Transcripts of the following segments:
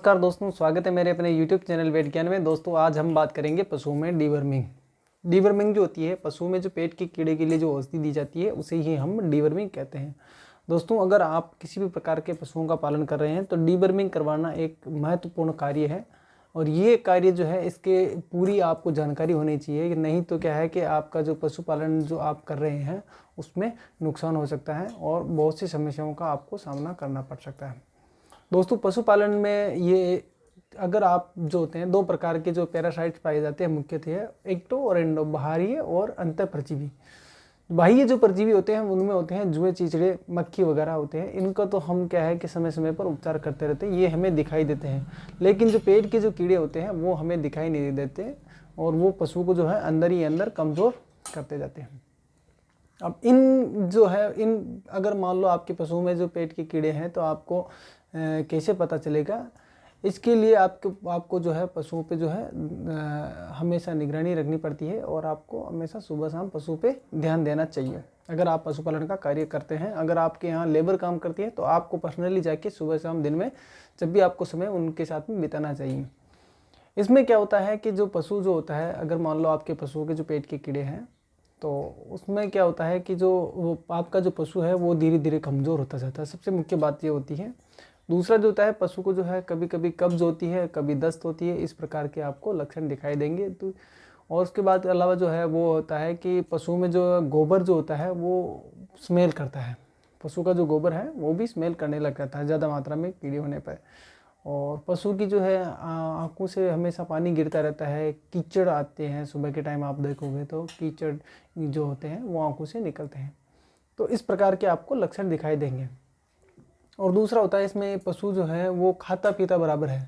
नमस्कार दोस्तों, स्वागत है मेरे अपने YouTube चैनल वेट ज्ञान में। दोस्तों आज हम बात करेंगे पशुओं में डीवर्मिंग। डीवर्मिंग जो होती है पशुओं में जो पेट के कीड़े के लिए जो औषधि दी जाती है उसे ही हम डीवर्मिंग कहते हैं। दोस्तों अगर आप किसी भी प्रकार के पशुओं का पालन कर रहे हैं तो डीवर्मिंग करवाना एक महत्वपूर्ण कार्य है। और ये कार्य जो है इसके पूरी आपको जानकारी होनी चाहिए कि नहीं तो क्या है कि आपका जो पशुपालन जो आप कर रहे हैं उसमें नुकसान हो सकता है और बहुत सी समस्याओं का आपको सामना करना पड़ सकता है। दोस्तों पशुपालन में ये अगर आप जो होते हैं दो प्रकार के जो पैरासाइट्स पाए जाते हैं मुख्यतः एक्टो और एंडो, बाहरी और अंतः परजीवी। बाह्य जो परजीवी होते हैं उनमें होते हैं जुए, चीचड़े, मक्खी वगैरह होते हैं। इनका तो हम क्या है कि समय समय पर उपचार करते रहते हैं, ये हमें दिखाई देते हैं। लेकिन जो पेट के जो कीड़े होते हैं वो हमें दिखाई नहीं देते और वो पशु को जो है अंदर ही अंदर कमज़ोर करते जाते हैं। अब इन जो है अगर मान लो आपके पशुओं में जो पेट के कीड़े हैं तो आपको कैसे पता चलेगा। इसके लिए आपको जो है पशुओं पे जो है हमेशा निगरानी रखनी पड़ती है और आपको हमेशा सुबह शाम पशु पे ध्यान देना चाहिए। अगर आप पशुपालन का कार्य करते हैं, अगर आपके यहाँ लेबर काम करती है तो आपको पर्सनली जाके सुबह शाम दिन में जब भी आपको समय उनके साथ में बिताना चाहिए। इसमें क्या होता है कि जो पशु जो होता है, अगर मान लो आपके पशुओं के जो पेट के कीड़े हैं तो उसमें क्या होता है कि जो आपका जो पशु है वो धीरे धीरे कमज़ोर होता जाता है। सबसे मुख्य बात ये होती है। दूसरा जो होता है पशु को जो है कभी कभी कब्ज होती है, कभी दस्त होती है, इस प्रकार के आपको लक्षण दिखाई देंगे। तो और उसके बाद अलावा जो है वो होता है कि पशु में जो गोबर जो होता है वो स्मेल करता है। पशु का जो गोबर है वो भी स्मेल करने लग जाता है ज़्यादा मात्रा में कीड़े होने पर। और पशु की जो है आँखों से हमेशा पानी गिरता रहता है, कीचड़ आते हैं। सुबह के टाइम आप देखोगे तो कीचड़ जो होते हैं वो आँखों से निकलते हैं। तो इस प्रकार के आपको लक्षण दिखाई देंगे। और दूसरा होता है इसमें पशु जो है वो खाता पीता बराबर है।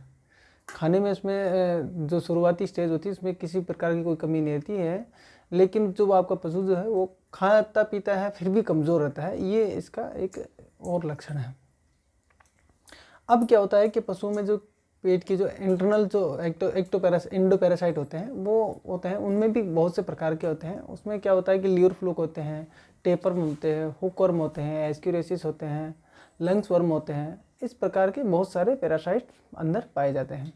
खाने में इसमें जो शुरुआती स्टेज होती है इसमें किसी प्रकार की कोई कमी नहीं रहती है, लेकिन जो आपका पशु जो है वो खाता पीता है फिर भी कमज़ोर रहता है, ये इसका एक और लक्षण है। अब क्या होता है कि पशुओं में जो पेट की जो इंटरनल जो एंडोपैरासाइट होते हैं वो होते हैं, उनमें भी बहुत से प्रकार के होते हैं। उसमें क्या होता है कि लीवर फ्लूक होते हैं, टेपरवर्म होते हैं, हुकवर्म होते हैं, एस्क्यूरेसिस होते हैं, लंग्स वर्म होते हैं। इस प्रकार के बहुत सारे पैरासाइट अंदर पाए जाते हैं।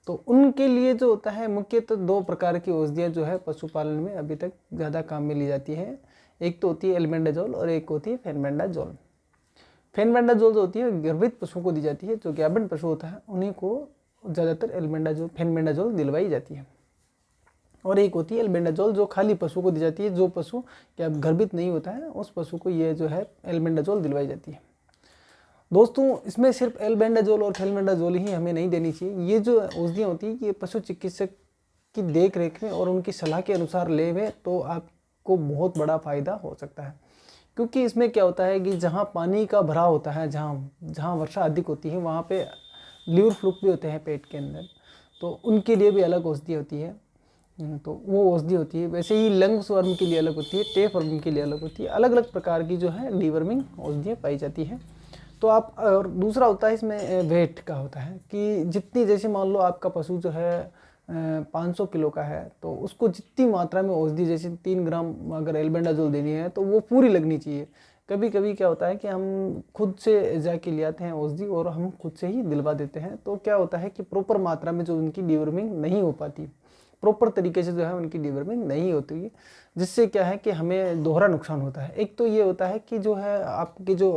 तो उनके लिए जो होता है मुख्यतः दो प्रकार की औषधियाँ जो है पशुपालन में अभी तक ज़्यादा काम में ली जाती है। एक तो होती है एल्बेंडाजोल और एक होती है फेनबेंडाजोल। फेनबेंडाजोल जो होती है गर्भित पशुओं को दी जाती है। जो गाभिन पशु होता है उन्हीं को ज़्यादातर फेनबेंडाजोल दिलवाई जाती है। और एक होती है एल्बेंडाजोल जो खाली पशु को दी जाती है। जो पशु क्या गर्भित नहीं होता है उस पशु को ये जो है एल्बेंडाजोल दिलवाई जाती है। दोस्तों इसमें सिर्फ एल्बेंडाजोल और फेनबेंडाजोल ही हमें नहीं देनी चाहिए। ये जो औषधियाँ होती है ये पशु चिकित्सक की देख रेख में और उनकी सलाह के अनुसार लेवे तो आपको बहुत बड़ा फ़ायदा हो सकता है। क्योंकि इसमें क्या होता है कि जहाँ पानी का भराव होता है, जहाँ वर्षा अधिक होती है वहाँ पे लीवर फ्लूक भी होते हैं पेट के अंदर, तो उनके लिए भी अलग औषधि होती है। तो वो औषधि होती है। वैसे ही लंग्स वर्म के लिए अलग होती है, टेप वर्म के लिए अलग होती है। अलग अलग प्रकार की जो है डीवर्मिंग औषधियाँ पाई जाती है। तो आप और दूसरा होता है इसमें वेट का होता है कि जितनी, जैसे मान लो आपका पशु जो है 500 किलो का है तो उसको जितनी मात्रा में औषधि, जैसे 3 ग्राम अगर एल्बेंडाजोल देनी है तो वो पूरी लगनी चाहिए। कभी कभी क्या होता है कि हम खुद से जाके ले आते हैं औषधि और हम खुद से ही दिलवा देते हैं। तो क्या होता है कि प्रॉपर मात्रा में जो उनकी डीवर्मिंग नहीं हो पाती, प्रॉपर तरीके से जो है उनकी डीवर्मिंग नहीं होती है, जिससे क्या है कि हमें दोहरा नुकसान होता है। एक तो ये होता है कि जो है आपके जो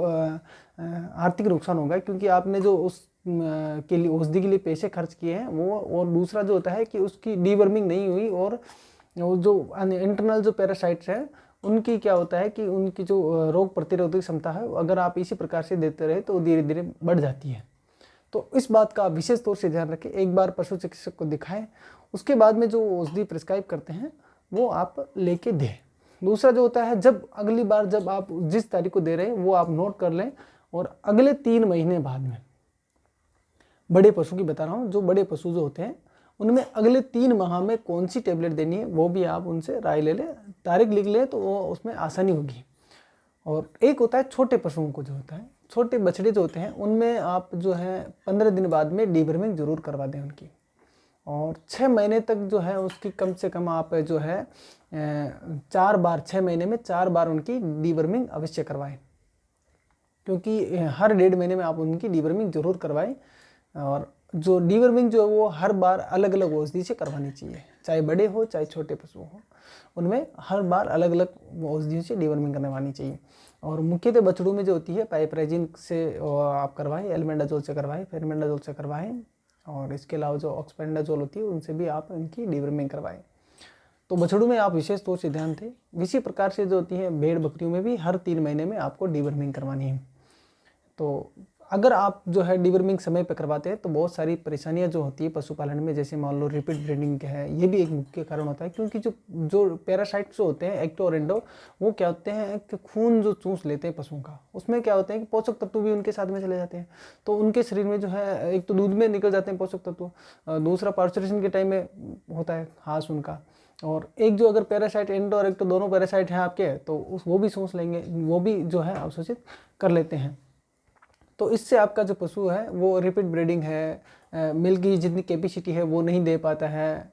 आर्थिक नुकसान होगा क्योंकि आपने जो उस के लिए औषधि के लिए पैसे खर्च किए हैं वो, और दूसरा जो होता है कि उसकी डीवर्मिंग नहीं हुई और जो इंटरनल जो पैरासाइट्स हैं उनकी क्या होता है कि उनकी जो रोग प्रतिरोधक क्षमता है अगर आप इसी प्रकार से देते रहे तो धीरे धीरे बढ़ जाती है। तो इस बात का विशेष तौर से ध्यान रखें। एक बार पशु चिकित्सक को दिखाएं, उसके बाद में जो औषधि प्रिस्क्राइब करते हैं वो आप लेके दें। दूसरा जो होता है, जब अगली बार जब आप जिस तारीख को दे रहे हैं वो आप नोट कर लें और अगले 3 महीने बाद में, बड़े पशु की बता रहा हूँ, जो बड़े पशु जो होते हैं उनमें अगले 3 माह में कौन सी टेबलेट देनी है वो भी आप उनसे राय ले लें, तारीख लिख लें तो वो उसमें आसानी होगी। और एक होता है छोटे पशुओं को जो होता है, छोटे बछड़े जो होते हैं उनमें आप जो है 15 दिन बाद में डीवर्मिंग जरूर करवा दें उनकी। और 6 महीने तक जो है उसकी कम से कम आप जो है 4 बार, 6 महीने में 4 बार उनकी डीवर्मिंग अवश्य करवाएं। क्योंकि हर 1.5 महीने में आप उनकी डीवर्मिंग जरूर करवाएं। और जो डीवर्मिंग जो है वो हर बार अलग अलग औषधि से करवानी चाहिए, चाहे बड़े हो चाहे छोटे पशु हो, उनमें हर बार अलग अलग औषधियों से डीवर्मिंग करवानी चाहिए। और मुख्यतः बछड़ों में जो होती है पाइपराइजिन से आप करवाएं, एल्बेंडाजोल से करवाएं, फेरबेंडाजोल से करवाएं, और इसके अलावा जो ऑक्सपेंडाजोल होती है उनसे भी आप इनकी डीवर्मिंग करवाएं। तो बछड़ों में आप विशेष तौर से ध्यान दें। इसी प्रकार से जो होती है भेड़ बकरियों में भी हर 3 महीने में आपको डीवर्मिंग करवानी है। तो अगर आप जो है डीवर्मिंग समय पर करवाते हैं तो बहुत सारी परेशानियां जो होती है पशुपालन में, जैसे मान लो रिपीट ब्रीडिंग है, ये भी एक मुख्य कारण होता है। क्योंकि जो पैरासाइट्स जो होते हैं एक्टो और एंडो, वो क्या होते हैं कि खून जो चूस लेते हैं पशुओं का, उसमें क्या होते हैं कि पोषक तत्व भी उनके साथ में चले जाते हैं। तो उनके शरीर में जो है एक तो दूध में निकल जाते हैं पोषक तत्व, दूसरा पार्चुरेशन के टाइम में होता है हास उनका, और एक जो अगर पैरासाइट एंडो और एक्टो दोनों पैरासाइट हैं आपके, तो वो भी सोच लेंगे, वो भी जो है अवशोषित कर लेते हैं। तो इससे आपका जो पशु है वो रिपीट ब्रीडिंग है, मिल्क की जितनी कैपेसिटी है वो नहीं दे पाता है,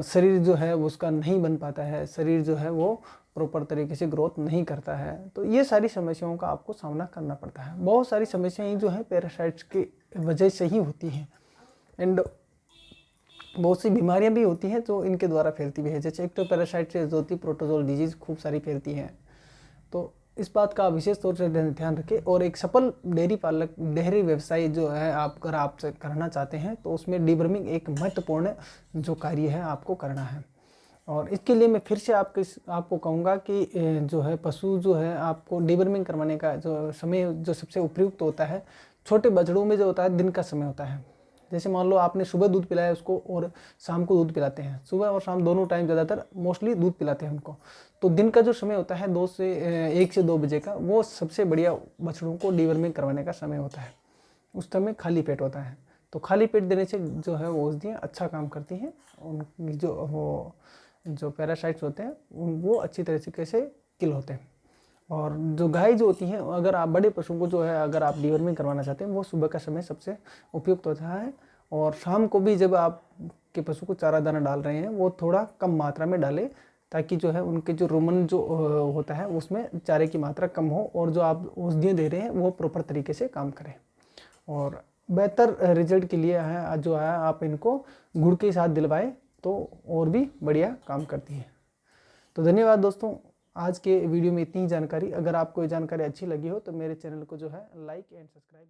शरीर जो है वो उसका नहीं बन पाता है, शरीर जो है वो प्रॉपर तरीके से ग्रोथ नहीं करता है। तो ये सारी समस्याओं का आपको सामना करना पड़ता है। बहुत सारी समस्याएं जो है पैरासाइट्स की वजह से ही होती हैं, एंड बहुत सी बीमारियां भी होती हैं जो इनके द्वारा फैलती भी है, जैसे एक्टोपैरासाइट से जो होती प्रोटोजोल डिजीज खूब सारी फैलती हैं। तो इस बात का विशेष तौर से ध्यान रखें। और एक सफल डेयरी व्यवसाय जो है आप अगर आप करना चाहते हैं तो उसमें डीवर्मिंग एक महत्वपूर्ण जो कार्य है आपको करना है। और इसके लिए मैं फिर से आपको कहूँगा कि जो है पशु जो है आपको डीवर्मिंग करवाने का जो समय जो सबसे उपयुक्त होता है, छोटे बछड़ों में जो होता है दिन का समय होता है। जैसे मान लो आपने सुबह दूध पिलाया उसको और शाम को दूध पिलाते हैं, सुबह और शाम दोनों टाइम ज़्यादातर मोस्टली दूध पिलाते हैं उनको, तो दिन का जो समय होता है 1 से 2 बजे का, वो सबसे बढ़िया बछड़ों को डीवर्मिंग करवाने का समय होता है। उस समय खाली पेट होता है, तो खाली पेट देने से जो है वो औषधियाँ अच्छा काम करती हैं, उनकी जो पैरासाइट्स होते हैं वो अच्छी तरीके से किल होते हैं। और जो गाय जो होती हैं, अगर आप बड़े पशु को जो है अगर आप डीवर्मिंग करवाना चाहते हैं, वो सुबह का समय सबसे उपयुक्त होता है। और शाम को भी जब आप के पशु को चारा दाना डाल रहे हैं वो थोड़ा कम मात्रा में डालें, ताकि जो है उनके जो रुमन जो होता है उसमें चारे की मात्रा कम हो, और जो आप औषधियाँ दे रहे हैं वो प्रॉपर तरीके से काम करें। और बेहतर रिजल्ट के लिए है जो है आप इनको गुड़ के साथ दिलवाएं तो और भी बढ़िया काम करती है। तो धन्यवाद दोस्तों, आज के वीडियो में इतनी ही जानकारी। अगर आपको ये जानकारी अच्छी लगी हो तो मेरे चैनल को जो है लाइक एंड सब्सक्राइब